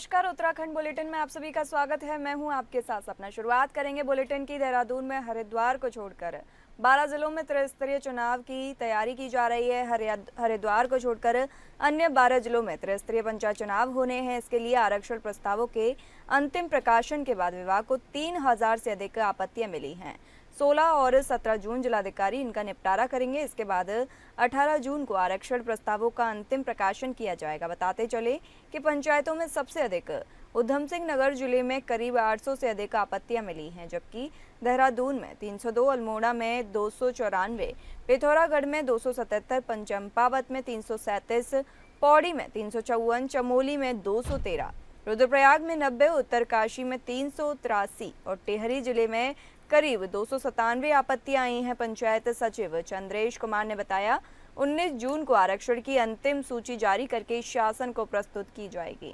नमस्कार, उत्तराखंड बुलेटिन में आप सभी का स्वागत है। मैं हूं आपके साथ सपना। शुरुआत करेंगे बुलेटिन की। देहरादून में हरिद्वार को छोड़कर 12 जिलों में त्रिस्तरीय चुनाव की तैयारी की जा रही है। हरिद्वार को छोड़कर अन्य 12 जिलों में त्रिस्तरीय पंचायत चुनाव होने हैं। इसके लिए आरक्षण प्रस्तावों के अंतिम प्रकाशन के बाद विभाग को 3000 से अधिक आपत्तियां मिली हैं। 16 और 17 जून जिलाधिकारी इनका निपटारा करेंगे। इसके बाद 18 जून को आरक्षण प्रस्तावों का अंतिम प्रकाशन किया जाएगा। बताते चले कि पंचायतों में सबसे अधिक उधम सिंह नगर जिले में करीब 800 से अधिक आपत्तियां मिली हैं, जबकि देहरादून में 302, अल्मोड़ा में 294, पिथौरागढ़ में 277, चंपावत में 337, पौड़ी में 354, चमोली में 213, रुद्रप्रयाग में 90, उत्तरकाशी में 383 और टिहरी जिले में करीब 297 आपत्तियां आई हैं। पंचायत सचिव चंद्रेश कुमार ने बताया 19 जून को आरक्षण की अंतिम सूची जारी करके शासन को प्रस्तुत की जाएगी।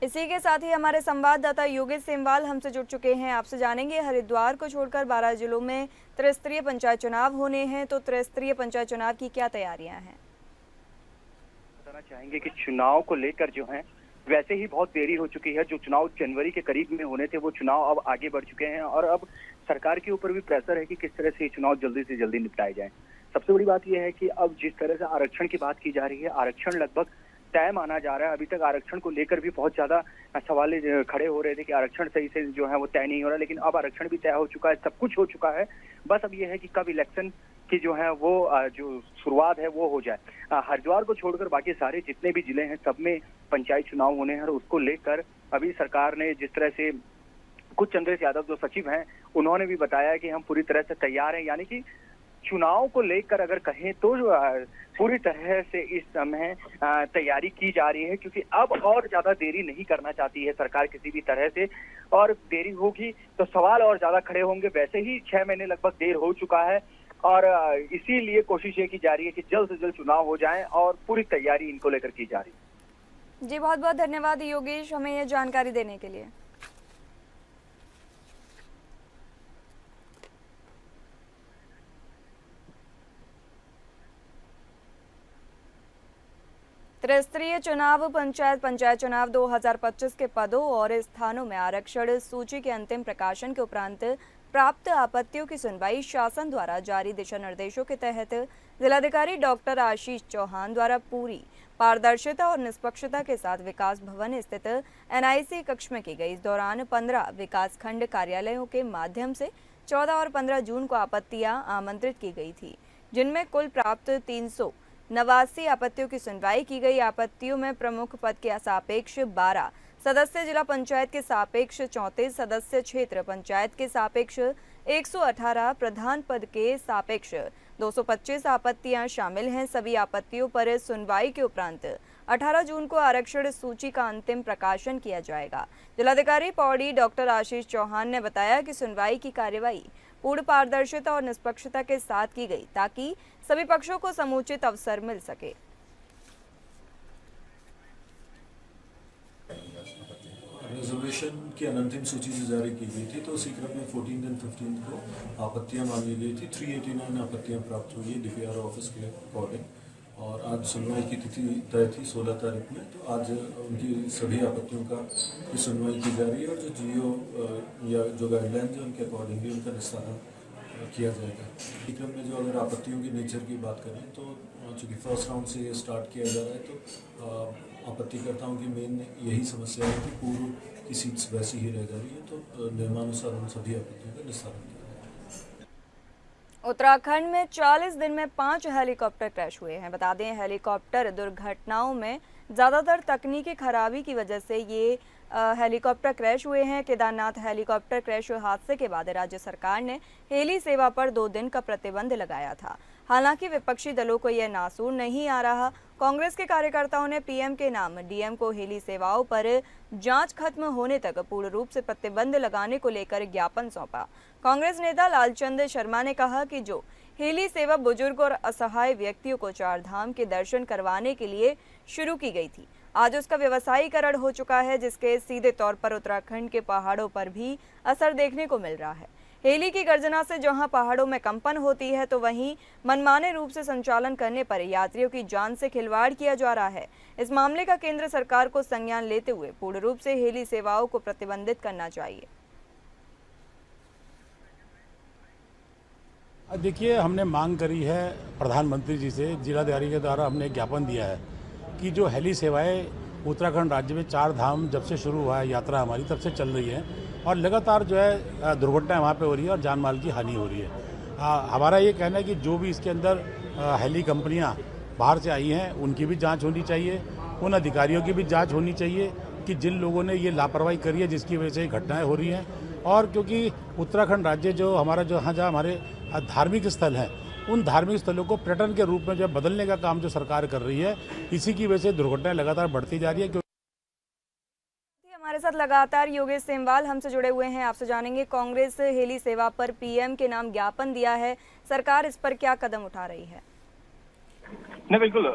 इसी के साथ ही हमारे संवाददाता योगेश सेमवाल हमसे जुड़ चुके हैं। आपसे जानेंगे, हरिद्वार को छोड़कर 12 जिलों में त्रिस्तरीय पंचायत चुनाव होने हैं, तो त्रिस्तरीय पंचायत चुनाव की क्या तैयारियां हैं? बताना चाहेंगे कि चुनाव को लेकर जो है वैसे ही बहुत देरी हो चुकी है। जो चुनाव जनवरी के करीब में होने थे वो चुनाव अब आगे बढ़ चुके हैं और अब सरकार के ऊपर भी प्रेशर है कि किस तरह से चुनाव जल्दी से जल्दी निपटाए जाए। सबसे बड़ी बात यह है कि अब जिस तरह से आरक्षण की बात की जा रही है, आरक्षण लगभग तय माना जा रहा है। अभी तक आरक्षण को लेकर भी बहुत ज्यादा सवाल खड़े हो रहे थे कि आरक्षण सही से जो है वो तय नहीं हो रहा, लेकिन अब आरक्षण भी तय हो चुका है, सब कुछ हो चुका है। बस अब ये है कि कब इलेक्शन की जो है वो जो शुरुआत है वो हो जाए। हरिद्वार को छोड़कर बाकी सारे जितने भी जिले हैं सब में पंचायत चुनाव होने हैं और उसको लेकर अभी सरकार ने जिस तरह से कुछ चंद्रेश यादव जो सचिव हैं उन्होंने भी बताया कि हम पूरी तरह से तैयार हैं। यानी कि चुनाव को लेकर अगर कहें तो पूरी तरह से इस समय तैयारी की जा रही है, क्योंकि अब और ज्यादा देरी नहीं करना चाहती है सरकार किसी भी तरह से। और देरी होगी तो सवाल और ज्यादा खड़े होंगे। वैसे ही 6 महीने लगभग देर हो चुका है और इसीलिए कोशिश ये की जा रही है कि जल्द से जल्द चुनाव हो जाए और पूरी तैयारी इनको लेकर की जा रही है। जी, बहुत बहुत धन्यवाद योगेश, हमें ये जानकारी देने के लिए। त्रिस्तरीय चुनाव पंचायत चुनाव 2025 के पदों और स्थानों में आरक्षण सूची के अंतिम प्रकाशन के उपरांत प्राप्त आपत्तियों की सुनवाई शासन द्वारा जारी दिशा निर्देशों के तहत जिलाधिकारी डॉक्टर आशीष चौहान द्वारा पूरी पारदर्शिता और निष्पक्षता के साथ विकास भवन स्थित एनआईसी कक्ष में की गई। इस दौरान 15 विकास खंड कार्यालयों के माध्यम से 14 और 15 जून को आपत्तियां आमंत्रित की गई थी, जिनमें कुल प्राप्त 389 आपत्तियों की सुनवाई की गई। आपत्तियों में प्रमुख पद के सापेक्ष 12, सदस्य जिला पंचायत के सापेक्ष 34, सदस्य क्षेत्र पंचायत के सापेक्ष 118, प्रधान पद के सापेक्ष 225 आपत्तियां शामिल हैं। सभी आपत्तियों पर सुनवाई के उपरांत 18 जून को आरक्षण सूची का अंतिम प्रकाशन किया जाएगा। जिलाधिकारी पौड़ी डॉक्टर आशीष चौहान ने बताया कि सुनवाई की कार्यवाही पूर्ण पारदर्शिता और निष्पक्षता के साथ की गई, ताकि सभी पक्षों को समुचित अवसर मिल सके। रिजर्वेशन की अंतिम सूची से जारी की गई थी, तो उसी क्रम में 14 और 15 को आपत्तियां मांगी गई थी। 389 आपत्तियां प्राप्त हुई डीपीआर ऑफिस के अकॉर्डिंग, और आज सुनवाई की तिथि तय थी 16 तारीख में। तो आज उनकी सभी आपत्तियों का की सुनवाई की जा रही है और जो जीओ या जो गाइडलाइंस है उनके अकॉर्डिंगली उनका निस्तारण किया जाएगा। इस क्रम में जो अगर आपत्तियों की नेचर की बात करें तो चूँकि फर्स्ट राउंड से ये स्टार्ट किया जा रहा है, तो आपत्तिकर्ताओं की मेन यही समस्या है कि पूर्व की सीट्स वैसी ही रह जा रही है, तो नियमानुसार उन सभी आपत्तियों का निस्तारण किया जाएगा। उत्तराखंड में 40 दिन में 5 हेलीकॉप्टर क्रैश हुए हैं। बता दें, हेलीकॉप्टर दुर्घटनाओं में ज़्यादातर तकनीकी खराबी की वजह से ये हेलीकॉप्टर क्रैश हुए हैं। केदारनाथ हेलीकॉप्टर क्रैश हादसे के बाद राज्य सरकार ने हेली सेवा पर 2 दिन का प्रतिबंध लगाया था। हालांकि विपक्षी दलों को यह नासूर नहीं आ रहा। कांग्रेस के कार्यकर्ताओं ने पीएम के नाम डीएम को हेली सेवाओं पर जांच खत्म होने तक पूर्ण रूप से प्रतिबंध लगाने को लेकर ज्ञापन सौंपा। कांग्रेस नेता लालचंद शर्मा ने कहा कि जो हेली सेवा बुजुर्ग और असहाय व्यक्तियों को 4 धाम के दर्शन करवाने के लिए शुरू की गई थी, आज उसका व्यवसायीकरण हो चुका है, जिसके सीधे तौर पर उत्तराखंड के पहाड़ों पर भी असर देखने को मिल रहा है। हेली की गर्जना से जहां पहाड़ों में कंपन होती है तो वहीं मनमाने रूप से संचालन करने पर यात्रियों की जान से खिलवाड़ किया जा रहा है। इस मामले का केंद्र सरकार को संज्ञान लेते हुए पूर्ण रूप से हेली सेवाओं को प्रतिबंधित करना चाहिए। देखिए, हमने मांग करी है प्रधानमंत्री जी से, जिलाधिकारी के द्वारा हमने ज्ञापन दिया है कि जो हेली सेवाएं उत्तराखंड राज्य में 4 धाम जब से शुरू हुआ है यात्रा हमारी, तब से चल रही है और लगातार जो है दुर्घटनाएं वहाँ पे हो रही है और जान माल की हानि हो रही है। हमारा ये कहना है कि जो भी इसके अंदर हेली कंपनियाँ बाहर से आई हैं उनकी भी जाँच होनी चाहिए, उन अधिकारियों की भी जाँच होनी चाहिए कि जिन लोगों ने ये लापरवाही करी है जिसकी वजह से ये घटनाएँ हो रही हैं। और क्योंकि उत्तराखंड राज्य जो हमारा जहाँ हमारे धार्मिक स्थल हैं, उन धार्मिक स्थलों को पर्यटन के रूप में जो बदलने का काम जो सरकार कर रही है, इसी की वजह से दुर्घटनाएं लगातार बढ़ती जा रही है। हमारे साथ लगातार योगेश सेमवाल हमसे जुड़े हुए हैं, आपसे जानेंगे कांग्रेस हेली सेवा पर पीएम के नाम ज्ञापन दिया है, सरकार इस पर क्या कदम उठा रही है? नहीं, बिल्कुल।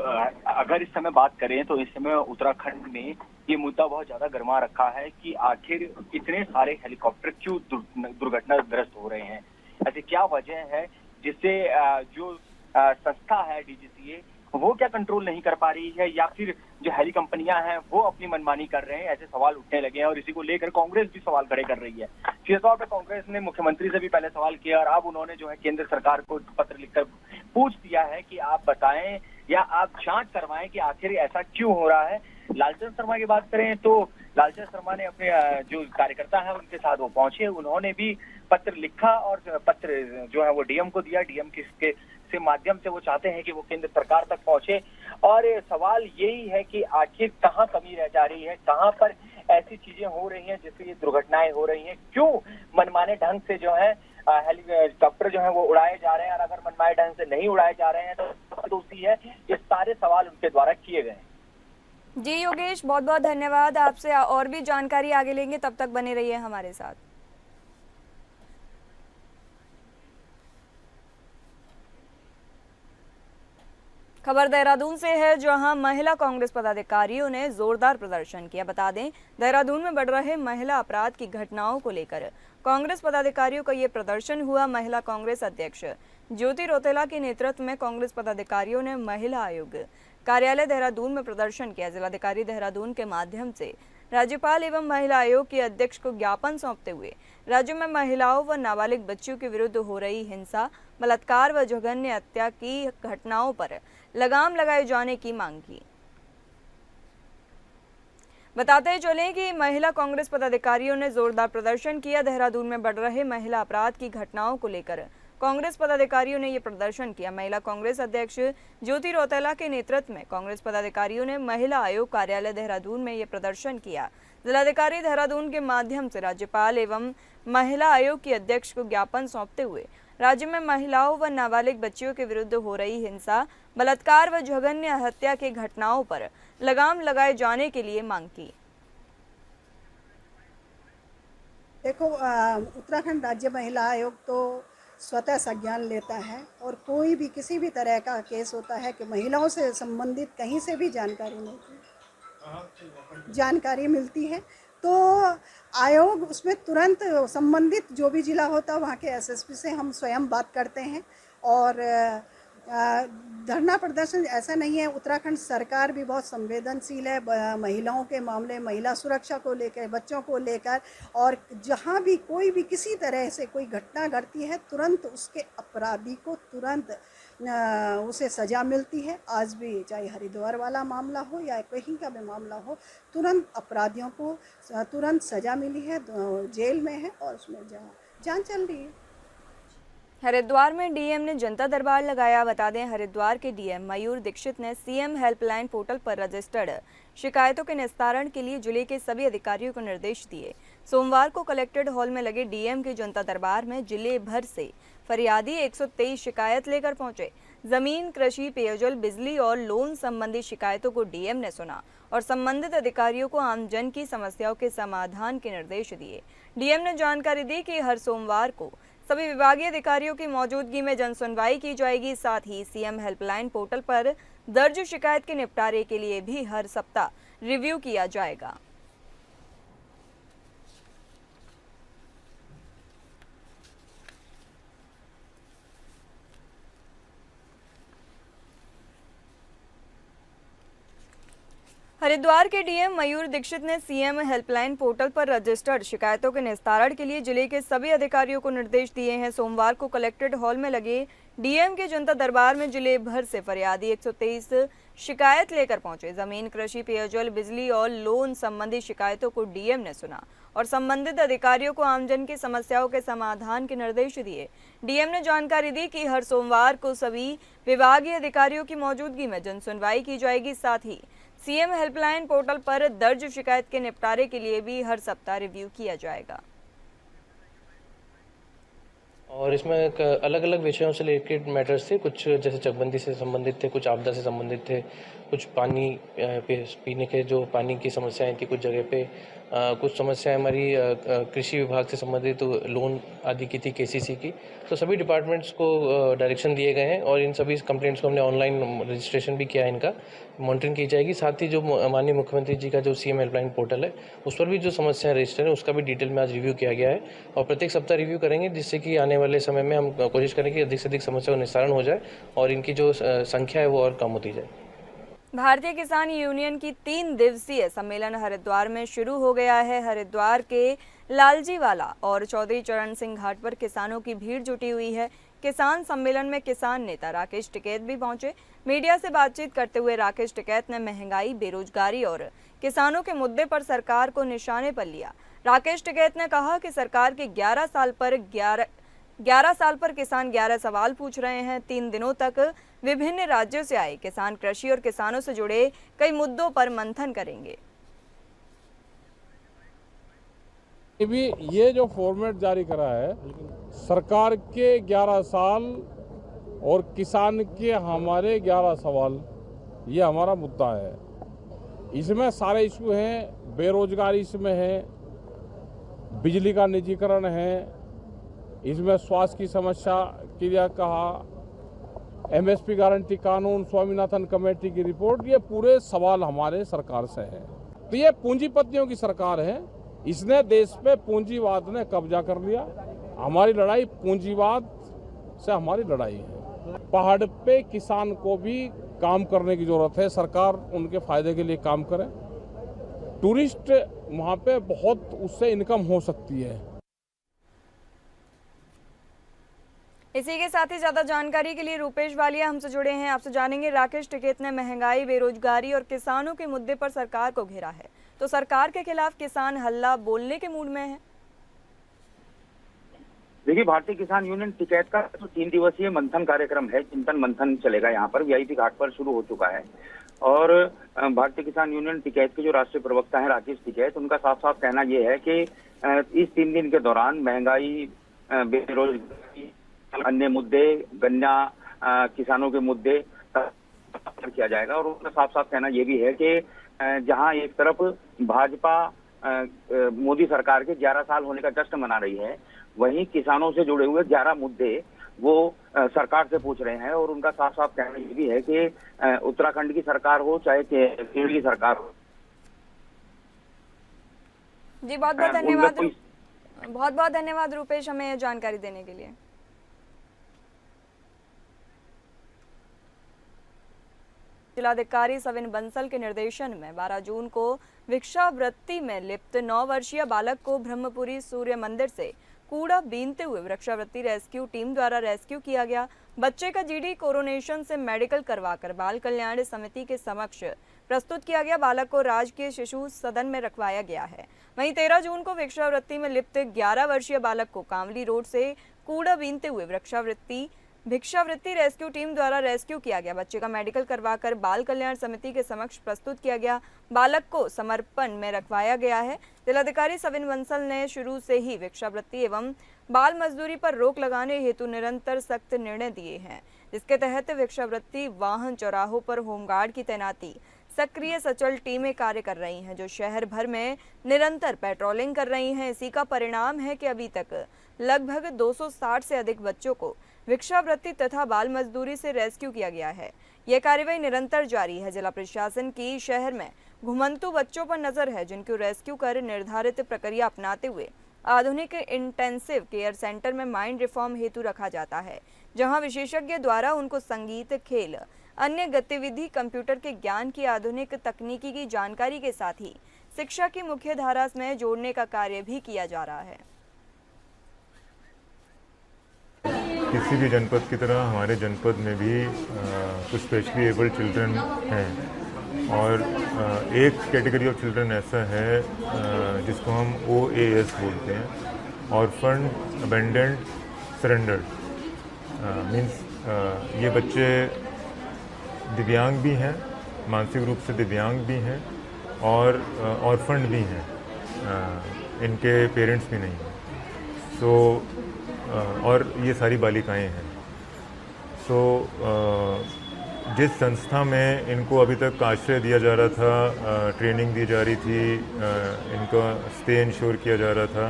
अगर इस समय बात करें तो इस समय उत्तराखंड में ये मुद्दा बहुत ज्यादा गर्मा रखा है कि आखिर इतने सारे हेलीकॉप्टर क्यों दुर्घटनाग्रस्त हो रहे हैं। ऐसी क्या वजह है जिससे जो संस्था है डीजीसीए वो क्या कंट्रोल नहीं कर पा रही है, या फिर जो हेली कंपनियां हैं वो अपनी मनमानी कर रहे हैं? ऐसे सवाल उठने लगे हैं और इसी को लेकर कांग्रेस भी सवाल खड़े कर रही है। सीधे तौर पर कांग्रेस ने मुख्यमंत्री से भी पहले सवाल किया और अब उन्होंने जो है केंद्र सरकार को पत्र लिखकर पूछ दिया है कि आप बताएं या आप जांच करवाएं कि आखिर ऐसा क्यों हो रहा है। लालचंद शर्मा की बात करें तो लालचंद शर्मा ने अपने जो कार्यकर्ता है उनके साथ वो पहुंचे, उन्होंने भी पत्र लिखा और पत्र जो है वो डीएम को दिया। डीएम के माध्यम से वो चाहते हैं कि वो केंद्र सरकार तक पहुंचे और सवाल यही है कि आखिर कहां कमी रह जा रही है, कहां पर ऐसी चीजें हो रही हैं जिससे ये दुर्घटनाएं हो रही हैं, क्यों मनमाने ढंग से जो है हेलीकॉप्टर जो है वो उड़ाए जा रहे हैं, और अगर मनमाने ढंग से नहीं उड़ाए जा रहे हैं तो दोषी है। ये सारे सवाल उनके द्वारा किए गए हैं। जी योगेश, बहुत बहुत धन्यवाद। आपसे और भी जानकारी आगे लेंगे, तब तक बने रहिए हमारे साथ। खबर देहरादून से है, जहां महिला कांग्रेस पदाधिकारियों ने जोरदार प्रदर्शन किया। बता दें, देहरादून में बढ़ रहे महिला अपराध की घटनाओं को लेकर कांग्रेस पदाधिकारियों का ये प्रदर्शन हुआ। महिला कांग्रेस अध्यक्ष ज्योति रौतेला के नेतृत्व में कांग्रेस पदाधिकारियों ने महिला आयोग कार्यालय देहरादून में प्रदर्शन किया। जिलाधिकारी देहरादून के माध्यम से राज्यपाल एवं महिला आयोग के अध्यक्ष को ज्ञापन सौंपते हुए राज्य में महिलाओं व नाबालिग बच्चियों के विरुद्ध हो रही हिंसा, बलात्कार व जघन्य हत्या की घटनाओं पर लगाम लगाए जाने की मांग की। बताते चलें कि महिला कांग्रेस पदाधिकारियों ने जोरदार प्रदर्शन किया। देहरादून में बढ़ रहे महिला अपराध की घटनाओं को लेकर कांग्रेस पदाधिकारियों ने ये प्रदर्शन किया। महिला कांग्रेस अध्यक्ष ज्योति रौतेला के नेतृत्व में कांग्रेस पदाधिकारियों ने महिला आयोग कार्यालय देहरादून में ये प्रदर्शन किया। जिलाधिकारी देहरादून के माध्यम से राज्यपाल एवं महिला आयोग की अध्यक्ष को ज्ञापन सौंपते हुए राज्य में महिलाओं व नाबालिग बच्चियों के विरुद्ध हो रही हिंसा, बलात्कार व जघन्य हत्या की घटनाओं पर लगाम लगाए जाने के लिए मांग की। देखो, उत्तराखंड राज्य महिला आयोग तो स्वतः संज्ञान लेता है और कोई भी किसी भी तरह का केस होता है कि महिलाओं से संबंधित कहीं से भी जानकारी मिलती है तो आयोग उसमें तुरंत संबंधित जो भी जिला होता है वहाँ के एसएसपी से हम स्वयं बात करते हैं। और धरना प्रदर्शन ऐसा नहीं है, उत्तराखंड सरकार भी बहुत संवेदनशील है महिलाओं के मामले, महिला सुरक्षा को लेकर, बच्चों को लेकर, और जहाँ भी कोई भी किसी तरह से कोई घटना घटती है तुरंत उसके अपराधी को तुरंत उसे सज़ा मिलती है। आज भी चाहे हरिद्वार वाला मामला हो या कहीं का भी मामला हो, तुरंत अपराधियों को तुरंत सज़ा मिली है, जेल में है और उसमें जांच चल रही है। हरिद्वार में डीएम ने जनता दरबार लगाया। बता दें, हरिद्वार के डीएम मयूर दीक्षित ने सीएम हेल्पलाइन पोर्टल पर रजिस्टर्ड शिकायतों के निस्तारण के लिए जिले के सभी अधिकारियों को निर्देश दिए। सोमवार को कलेक्ट्रेट हॉल में लगे डीएम के जनता दरबार में जिले भर से फरियादी 123 शिकायत लेकर पहुंचे। जमीन, कृषि, पेयजल, बिजली और लोन संबंधी शिकायतों को डीएम ने सुना और संबंधित अधिकारियों को आमजन की समस्याओं के समाधान के निर्देश दिए। डीएम ने जानकारी दी कि हर सोमवार को सभी विभागीय अधिकारियों की मौजूदगी में जन सुनवाई की जाएगी। साथ ही सीएम हेल्पलाइन पोर्टल पर दर्ज शिकायत के निपटारे के लिए भी हर सप्ताह रिव्यू किया जाएगा। हरिद्वार के डीएम मयूर दीक्षित ने सीएम हेल्पलाइन पोर्टल पर रजिस्टर्ड शिकायतों के निस्तारण के लिए जिले के सभी अधिकारियों को निर्देश दिए हैं। सोमवार को कलेक्ट्रेट हॉल में लगे डीएम के जनता दरबार में जिले भर से फरियादी 123 शिकायत लेकर पहुंचे। जमीन, कृषि, पेयजल, बिजली और लोन संबंधी शिकायतों को डीएम ने सुना और संबंधित अधिकारियों को आमजन की समस्याओं के समाधान के निर्देश दिए। डीएम ने जानकारी दी कि हर सोमवार को सभी विभागीय अधिकारियों की मौजूदगी में जन सुनवाई की जाएगी। साथ ही सीएम हेल्पलाइन पोर्टल पर दर्ज शिकायत के निपटारे के लिए भी हर सप्ताह रिव्यू किया जाएगा। और इसमें अलग अलग विषयों से रिलेटेड मैटर्स थे, कुछ जैसे चकबंदी से संबंधित थे, कुछ आपदा से संबंधित थे, कुछ पानी पीने के जो पानी की समस्याएं थी कुछ जगह पे, कुछ समस्याएं हमारी कृषि विभाग से संबंधित तो लोन आदि की थी, केसीसी की। तो सभी डिपार्टमेंट्स को डायरेक्शन दिए गए हैं और इन सभी कंप्लेंट्स को हमने ऑनलाइन रजिस्ट्रेशन भी किया है, इनका मॉनिटरिंग की जाएगी। साथ ही जो माननीय मुख्यमंत्री जी का जो सीएम हेल्पलाइन पोर्टल है उस पर भी जो समस्याएं रजिस्टर है उसका भी डिटेल में आज रिव्यू किया गया है और प्रत्येक सप्ताह रिव्यू करेंगे, जिससे कि आने वाले समय में हम कोशिश करें कि अधिक से अधिक समस्या का निस्तारण हो जाए और इनकी जो संख्या है वो और कम होती जाए। भारतीय किसान यूनियन की 3 दिवसीय सम्मेलन हरिद्वार में शुरू हो गया है। हरिद्वार के लालजीवाला और चौधरी चरण सिंह घाट पर किसानों की भीड़ जुटी हुई है। किसान सम्मेलन में किसान नेता राकेश टिकैत भी पहुंचे। मीडिया से बातचीत करते हुए राकेश टिकैत ने महंगाई, बेरोजगारी और किसानों के मुद्दे पर सरकार को निशाने पर लिया। राकेश टिकैत ने कहा कि सरकार के 11 साल पर किसान 11 सवाल पूछ रहे हैं। 3 दिनों तक विभिन्न राज्यों से आए किसान कृषि और किसानों से जुड़े कई मुद्दों पर मंथन करेंगे। ये जो फॉर्मेट जारी करा है, सरकार के 11 साल और किसान के हमारे 11 सवाल, ये हमारा मुद्दा है। इसमें सारे इशू हैं, बेरोजगारी इसमें है, बिजली का निजीकरण है, इसमें स्वास्थ्य की समस्या की कहा, एमएसपी गारंटी कानून, स्वामीनाथन कमेटी की रिपोर्ट, ये पूरे सवाल हमारे सरकार से हैं। तो ये पूंजीपतियों की सरकार है, इसने देश पे पूंजीवाद ने कब्जा कर लिया। हमारी लड़ाई पूंजीवाद से हमारी लड़ाई है। पहाड़ पे किसान को भी काम करने की जरूरत है, सरकार उनके फायदे के लिए काम करे। टूरिस्ट वहाँ पे बहुत उससे इनकम हो सकती है। इसी के साथ ही ज्यादा जानकारी के लिए रूपेश वालिया हमसे जुड़े हैं। आपसे जानेंगे, राकेश टिकैत ने महंगाई, बेरोजगारी और किसानों के मुद्दे पर सरकार को घेरा है, तो सरकार के खिलाफ किसान हल्ला बोलने के मूड में है। देखिए, भारतीय किसान यूनियन टिकैत का जो 3 दिवसीय मंथन कार्यक्रम है, चिंतन मंथन चलेगा यहाँ पर, वीआईपी घाट पर शुरू हो चुका है। और भारतीय किसान यूनियन टिकैत के जो राष्ट्रीय प्रवक्ता हैं राकेश टिकैत, उनका साफ साफ कहना ये है कि इस 3 दिन के दौरान महंगाई, बेरोजगारी, अन्य मुद्दे, गन्ना किसानों के मुद्दे किया जाएगा। और उनका साफ साफ कहना यह भी है कि जहां एक तरफ भाजपा मोदी सरकार के 11 साल होने का जश्न मना रही है, वहीं किसानों से जुड़े हुए 11 मुद्दे वो सरकार से पूछ रहे हैं। और उनका साफ साफ कहना यह भी है कि उत्तराखंड की सरकार हो चाहे केरल की सरकार हो। जी बहुत बहुत धन्यवाद, बहुत बहुत धन्यवाद रूपेश हमें जानकारी देने के लिए। जिलाधिकारी सविन बंसल के निर्देशन में 12 जून को भिक्षावृत्ति में लिप्त 9 वर्षीय बालक को ब्रह्मपुरी सूर्य मंदिर से कूड़ा बीनते हुए वृक्षावृत्ति रेस्क्यू टीम द्वारा रेस्क्यू किया गया। बच्चे का जीडी कोरोनेशन से मेडिकल करवाकर बाल कल्याण समिति के समक्ष प्रस्तुत किया गया। बालक को राजकीय शिशु सदन में रखवाया गया है। वहीं 13 जून को भिक्षावृत्ति में लिप्त 11 वर्षीय बालक को कांवली रोड से कूड़ा बीनते हुए भिक्षावृत्ति रेस्क्यू टीम द्वारा रेस्क्यू किया गया। बच्चे का मेडिकल करवाकर बाल कल्याण समिति के समक्ष प्रस्तुत किया गया। बालक को समर्पण में रखवाया गया है। जिलाधिकारी सविन बंसल ने शुरू से ही भिक्षावृत्ति एवं बाल मजदूरी पर रोक लगाने हेतु निरंतर सख्त निर्णय दिए हैं, जिसके तहत भिक्षावृत्ति वाहन चौराहों पर होमगार्ड की तैनाती, सक्रिय सचल टीमें कार्य कर रही हैं, जो शहर भर में निरंतर पेट्रोलिंग कर रही हैं। इसी का परिणाम है कि अभी तक लगभग 260 से अधिक बच्चों को भिक्षावृत्ति तथा बाल मजदूरी से रेस्क्यू किया गया है। यह कार्रवाई निरंतर जारी है। जिला प्रशासन की शहर में घुमंतु बच्चों पर नजर है, जिनको रेस्क्यू कर निर्धारित प्रक्रिया अपनाते हुए आधुनिक इंटेंसिव केयर सेंटर में माइंड रिफॉर्म हेतु रखा जाता है, जहां विशेषज्ञ द्वारा उनको संगीत, खेल अन्य गतिविधि कंप्यूटर के ज्ञान की आधुनिक तकनीकी की जानकारी के साथ ही शिक्षा की मुख्य धारा में जोड़ने का कार्य भी किया जा रहा है। किसी भी जनपद की तरह हमारे जनपद में भी कुछ स्पेशली एबल्ड चिल्ड्रन हैं और एक कैटेगरी ऑफ चिल्ड्रन ऐसा है जिसको हम OAS बोलते हैं, ऑर्फन अबेंडेंड सरेंडर्ड। मीन्स ये बच्चे दिव्यांग भी हैं, मानसिक रूप से दिव्यांग भी हैं और ऑर्फन भी हैं, इनके पेरेंट्स भी नहीं हैं। सो और ये सारी बालिकाएं हैं। सो जिस संस्था में इनको अभी तक आश्रय दिया जा रहा था, ट्रेनिंग दी जा रही थी, इनका स्टे इंश्योर किया जा रहा था,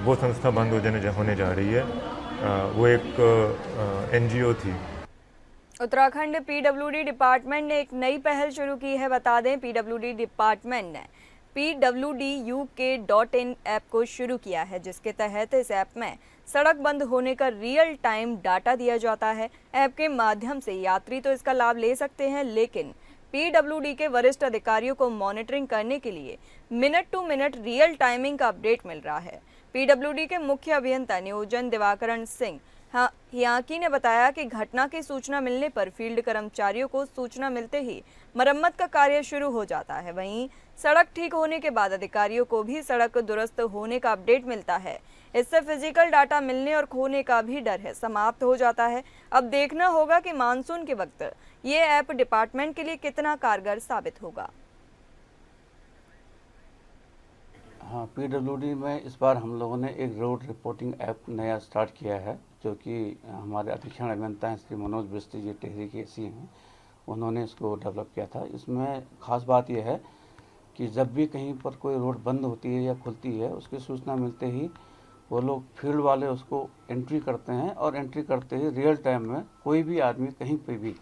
वो संस्था बंद होने जा रही है। वो एक NGO थी। उत्तराखंड PWD डिपार्टमेंट ने एक नई पहल शुरू की है। बता दें, PWD डिपार्टमेंट ने pwduk.in ऐप को शुरू किया है, जिसके तहत इस ऐप में सड़क बंद होने का रियल टाइम डाटा दिया जाता है। ऐप के माध्यम से यात्री तो इसका लाभ ले सकते हैं, लेकिन PWD के वरिष्ठ अधिकारियों को मॉनिटरिंग करने के लिए minute to minute real timing का अपडेट मिल रहा है। PWD के मुख्य अभियंता नियोजन दिवाकरण सिंह हियाकी ने बताया कि घटना की सूचना मिलने पर फील्ड कर्मचारियों को सूचना मिलते ही मरम्मत का कार्य शुरू हो जाता है। वहीं सड़क ठीक होने के बाद अधिकारियों को भी सड़क दुरुस्त होने का अपडेट मिलता है। इससे फिजिकल डाटा मिलने और खोने का भी डर है समाप्त हो जाता है। अब देखना होगा कि मानसून के वक्त ये ऐप डिपार्टमेंट के लिए कितना कारगर साबित होगा। हाँ, PWD में इस बार हम लोगों ने एक रोड रिपोर्टिंग ऐप नया स्टार्ट किया है, जो कि हमारे अधीक्षण अभियंता हैं श्री मनोज बिस्ती जी टेहरी के सी हैं, उन्होंने इसको डेवलप किया था। इसमें ख़ास बात यह है कि जब भी कहीं पर कोई रोड बंद होती है या खुलती है, उसकी सूचना मिलते ही वो लोग फील्ड वाले उसको एंट्री करते हैं और एंट्री करते ही रियल टाइम में कोई भी आदमी कहीं पे भी,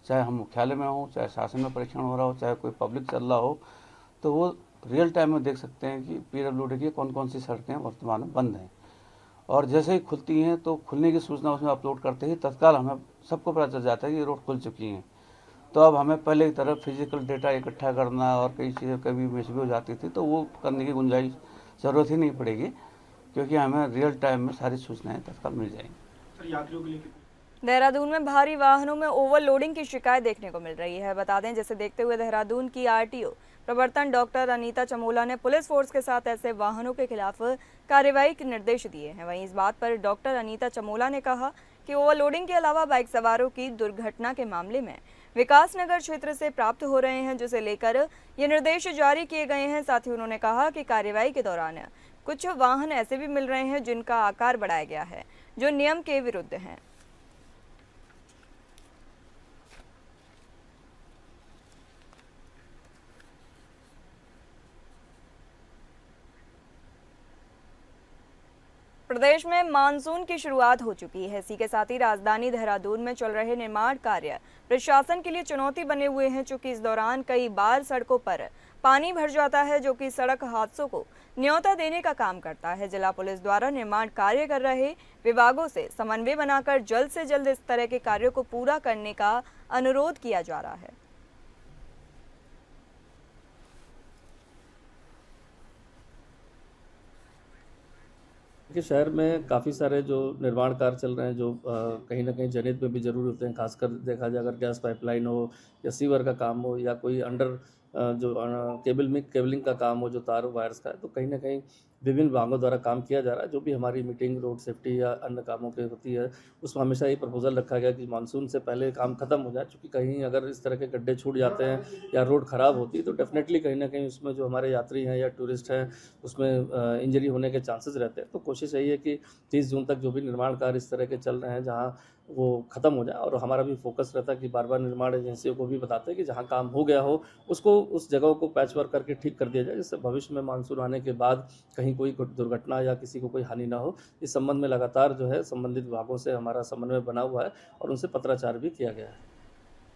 चाहे हम मुख्यालय में हो, चाहे शासन में परीक्षण हो रहा हो, चाहे कोई पब्लिक चल रहा हो, तो वो रियल टाइम में देख सकते हैं कि PWD की कौन कौन सी सड़कें वर्तमान में बंद हैं। और जैसे ही खुलती हैं तो खुलने की सूचना उसमें अपलोड करते ही तत्काल हमें सबको पता चल जाता है कि ये रोड खुल चुकी हैं। तो अब हमें पहले की तरह फिजिकल डेटा इकट्ठा करना और कई चीज़ें कभी मिस भी हो जाती थी, तो वो करने की गुंजाइश ज़रूरत ही नहीं पड़ेगी, क्योंकि हमें रियल टाइम में सारी सूचनाएँ तत्काल मिल जाएंगी। देहरादून में भारी वाहनों में ओवरलोडिंग की शिकायत देखने को मिल रही है। बता दें, जिसे देखते हुए देहरादून की RTO प्रवर्तन डॉक्टर अनीता चमोला ने पुलिस फोर्स के साथ ऐसे वाहनों के खिलाफ कार्रवाई के निर्देश दिए हैं। वहीं इस बात पर डॉक्टर अनीता चमोला ने कहा कि ओवरलोडिंग के अलावा बाइक सवारों की दुर्घटना के मामले में विकासनगर क्षेत्र से प्राप्त हो रहे हैं, जिसे लेकर ये निर्देश जारी किए गए हैं। साथ ही उन्होंने कहा कि कार्रवाई के दौरान कुछ वाहन ऐसे भी मिल रहे हैं जिनका आकार बढ़ाया गया है, जो नियम के विरुद्ध हैं। प्रदेश में मानसून की शुरुआत हो चुकी है। इसी के साथ ही राजधानी देहरादून में चल रहे निर्माण कार्य प्रशासन के लिए चुनौती बने हुए हैं, चूंकि इस दौरान कई बार सड़कों पर पानी भर जाता है, जो कि सड़क हादसों को न्योता देने का काम करता है। जिला पुलिस द्वारा निर्माण कार्य कर रहे विभागों से समन्वय बनाकर जल्द से जल्द इस तरह के कार्यों को पूरा करने का अनुरोध किया जा रहा है। कि शहर में काफ़ी सारे जो निर्माण कार्य चल रहे हैं, जो कहीं ना कहीं जनहित में भी जरूरी होते हैं। खासकर देखा जाए अगर गैस पाइपलाइन हो या सीवर का काम हो या कोई अंडर जो केबलिंग का काम हो, जो तार वायर्स का है, तो कहीं ना कहीं विभिन्न विभागों द्वारा काम किया जा रहा है। जो भी हमारी मीटिंग रोड सेफ्टी या अन्य कामों पे होती है, उसमें हमेशा ये प्रपोजल रखा गया कि मानसून से पहले काम खत्म हो जाए, क्योंकि कहीं अगर इस तरह के गड्ढे छूट जाते हैं या रोड ख़राब होती है तो डेफिनेटली कहीं ना कहीं उसमें जो हमारे यात्री हैं या टूरिस्ट हैं उसमें इंजरी होने के चांसेस रहते हैं। तो कोशिश यही है कि 30 जून तक जो भी निर्माण कार्य इस तरह के चल रहे हैं जहाँ वो ख़त्म हो जाए। और हमारा भी फोकस रहता है कि बार बार निर्माण एजेंसियों को भी बताते हैं कि जहाँ काम हो गया हो उसको उस जगह को पैच वर्क करके ठीक कर दिया जाए, जिससे भविष्य में मानसून आने के बाद कहीं कोई दुर्घटना या किसी को कोई हानि ना हो। इस संबंध में लगातार जो है संबंधित विभागों से हमारा समन्वय बना हुआ है और उनसे पत्राचार भी किया गया है।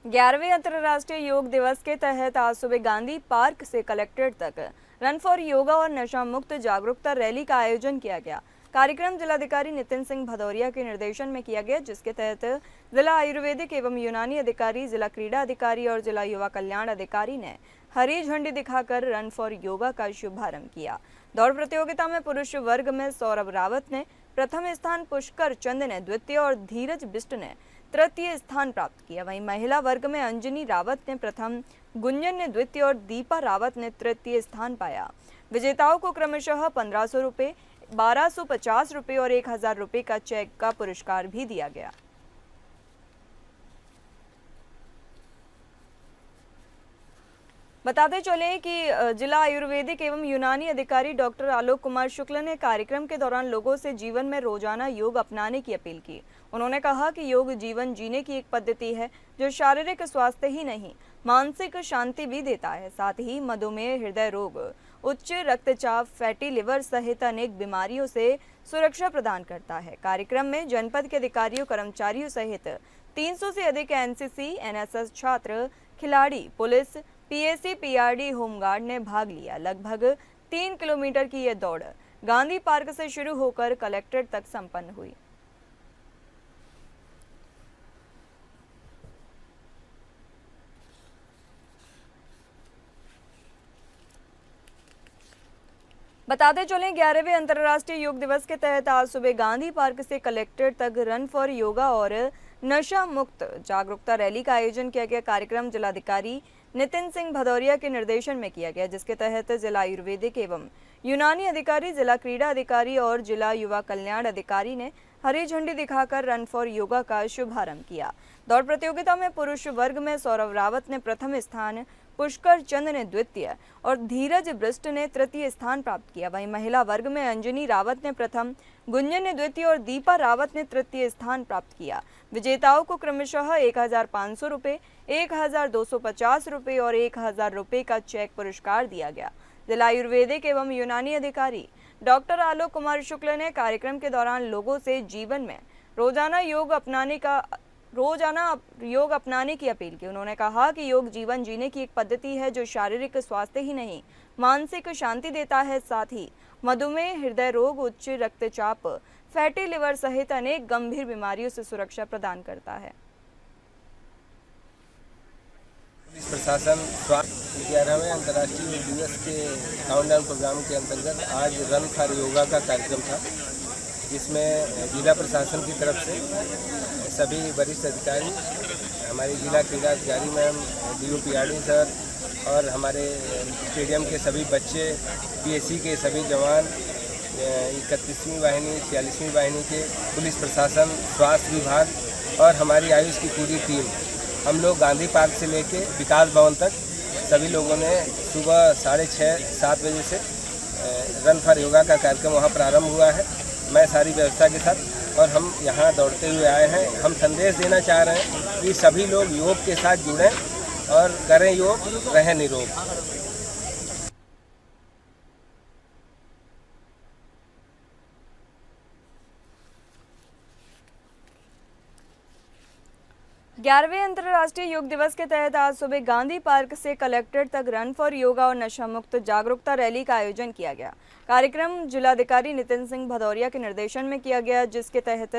11वें अंतर्राष्ट्रीय योग दिवस के तहत आज सुबह गांधी पार्क से कलेक्ट्रेट तक रन फॉर योगा और नशा मुक्त जागरूकता रैली का आयोजन किया गया। कार्यक्रम जिलाधिकारी नितिन सिंह भदौरिया के निर्देशन में किया गया, जिसके तहत जिला आयुर्वेदिक एवं यूनानी अधिकारी, जिला क्रीड़ा अधिकारी और जिला युवा कल्याण अधिकारी ने हरी झंडी दिखाकर रन फॉर योगा का शुभारंभ किया। दौड़ प्रतियोगिता में पुरुष वर्ग में सौरभ रावत ने प्रथम स्थान, पुष्कर चंद ने द्वितीय और धीरज बिष्ट ने तृतीय स्थान प्राप्त किया। वहीं महिला वर्ग में अंजनी रावत ने प्रथम, गुंजन ने द्वितीय और दीपा रावत ने तृतीय स्थान पाया। विजेताओं को क्रमशः 1500 रुपये, 1250 रुपये और 1000 रुपये का चेक का पुरस्कार भी दिया गया। बताते चले कि जिला आयुर्वेदिक एवं यूनानी अधिकारी डॉक्टर आलोक कुमार शुक्ल ने कार्यक्रम के दौरान लोगों से जीवन में रोजाना योग अपनाने की अपील की। उन्होंने कहा कि योग जीवन जीने की एक पद्धति है जो शारीरिक स्वास्थ्य ही नहीं, मानसिक शांति भी देता है। साथ ही मधुमेह, हृदय रोग, उच्च रक्तचाप, फैटी लिवर सहित अनेक बीमारियों से सुरक्षा प्रदान करता है। कार्यक्रम में जनपद के अधिकारियों, कर्मचारियों सहित 300 से अधिक एनसीसी, एनएसएस छात्र, खिलाड़ी, पुलिस, पीएसी, पीआरडी, होमगार्ड ने भाग लिया। लगभग 3 किलोमीटर की यह दौड़ गांधी पार्क से शुरू होकर कलेक्ट्रेट तक संपन्न हुई। बताते चलें 11वें अंतर्राष्ट्रीय योग दिवस के तहत आज सुबह गांधी पार्क से कलेक्ट्रेट तक रन फॉर योगा और नशा मुक्त जागरूकता रैली का आयोजन किया गया। कार्यक्रम जिलाधिकारी नितिन सिंह भदौरिया के निर्देशन में किया गया, जिसके तहत जिला आयुर्वेदिक एवं यूनानी अधिकारी, जिला क्रीड़ा अधिकारी और जिला युवा कल्याण अधिकारी ने हरी झंडी दिखाकर रन फॉर योगा का शुभारंभ किया। दौड़ प्रतियोगिता में पुरुष वर्ग में सौरभ रावत ने प्रथम स्थान, पुष्कर चंद ने द्वितीय और धीरज बिष्ट ने तृतीय स्थान प्राप्त किया। वहीं महिला वर्ग में अंजनी रावत ने प्रथम, गुंजन ने द्वितीय और दीपा रावत ने तृतीय स्थान प्राप्त किया। विजेताओं को क्रमशः 1500 रुपये, 1250 रुपये और 1000 रुपये का चेक पुरस्कार दिया गया। जिला आयुर्वेदिक एवं यूनानी अधिकारी डॉक्टर आलोक कुमार शुक्ल ने कार्यक्रम के दौरान लोगों से जीवन में रोजाना योग अपनाने की अपील की। उन्होंने कहा कि योग जीवन जीने की एक पद्धति है जो शारीरिक स्वास्थ्य ही नहीं, मानसिक शांति देता है। साथ ही मधुमेह, हृदय रोग, उच्च रक्तचाप, फैटी लिवर सहित अनेक गंभीर बीमारियों से सुरक्षा प्रदान करता है। पुलिस प्रशासन स्वास्थ्य 11वें अंतर्राष्ट्रीय योग दिवस के काउंटडाउन प्रोग्राम के अंतर्गत आज रन फॉर योगा का कार्यक्रम था, जिसमें जिला प्रशासन की तरफ से सभी वरिष्ठ अधिकारी, हमारे जिला क्रीड़ा अधिकारी मैम, DOPRD सर और हमारे स्टेडियम के सभी बच्चे, PSC के सभी जवान, 31वीं वाहिनी, 46वीं वाहिनी के पुलिस प्रशासन, स्वास्थ्य विभाग और हमारी आयुष की पूरी टीम, हम लोग गांधी पार्क से लेके विकास भवन तक सभी लोगों ने सुबह 6:30-7 बजे से रन फॉर योगा का कार्यक्रम वहाँ प्रारंभ हुआ है। मैं सारी व्यवस्था के साथ और हम यहाँ दौड़ते हुए आए हैं। हम संदेश देना चाह रहे हैं कि सभी लोग योग के साथ जुड़ें और करें योग, रहें निरोग। 11वें अंतर्राष्ट्रीय योग दिवस के तहत आज सुबह गांधी पार्क से कलेक्ट्रेट तक रन फॉर योगा और नशा मुक्त जागरूकता रैली का आयोजन किया गया। कार्यक्रम जिलाधिकारी नितिन सिंह भदौरिया के निर्देशन में किया गया, जिसके तहत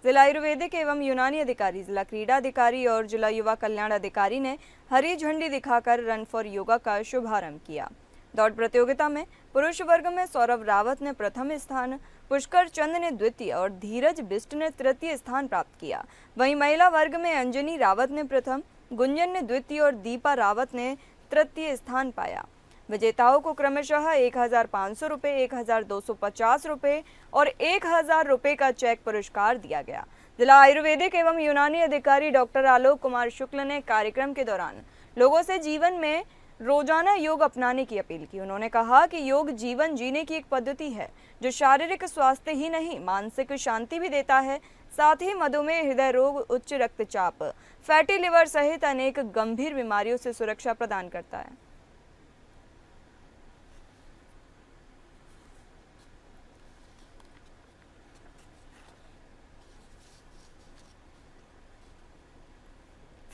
जिला आयुर्वेदिक एवं यूनानी अधिकारी, जिला क्रीड़ा अधिकारी और जिला युवा कल्याण अधिकारी ने हरी झंडी दिखाकर रन फॉर योगा का शुभारंभ किया। दौड़ प्रतियोगिता में पुरुष वर्ग में सौरभ रावत ने प्रथम स्थान, पुष्कर चंद ने द्वितीय और धीरज बिष्ट ने तृतीय स्थान प्राप्त किया। वहीं महिला वर्ग में अंजनी रावत ने प्रथम, गुंजन ने द्वितीय और दीपा रावत ने तृतीय स्थान पाया। विजेताओं को क्रमशः 1500 रुपये, 1250 रुपये और 1000 रुपये का चेक पुरस्कार दिया गया। जिला आयुर्वेदिक एवं यूनानी अधिकारी डॉक्टर आलोक कुमार शुक्ल ने कार्यक्रम के दौरान लोगों से जीवन में रोजाना योग अपनाने की अपील की। उन्होंने कहा कि योग जीवन जीने की एक पद्धति है जो शारीरिक स्वास्थ्य ही नहीं, मानसिक शांति भी देता है। साथ ही मधुमेह, हृदय रोग, उच्च रक्तचाप, फैटी लिवर सहित अनेक गंभीर बीमारियों से सुरक्षा प्रदान करता है।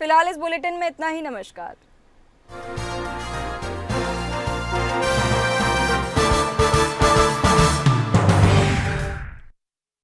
फिलहाल इस बुलेटिन में इतना ही। नमस्कार।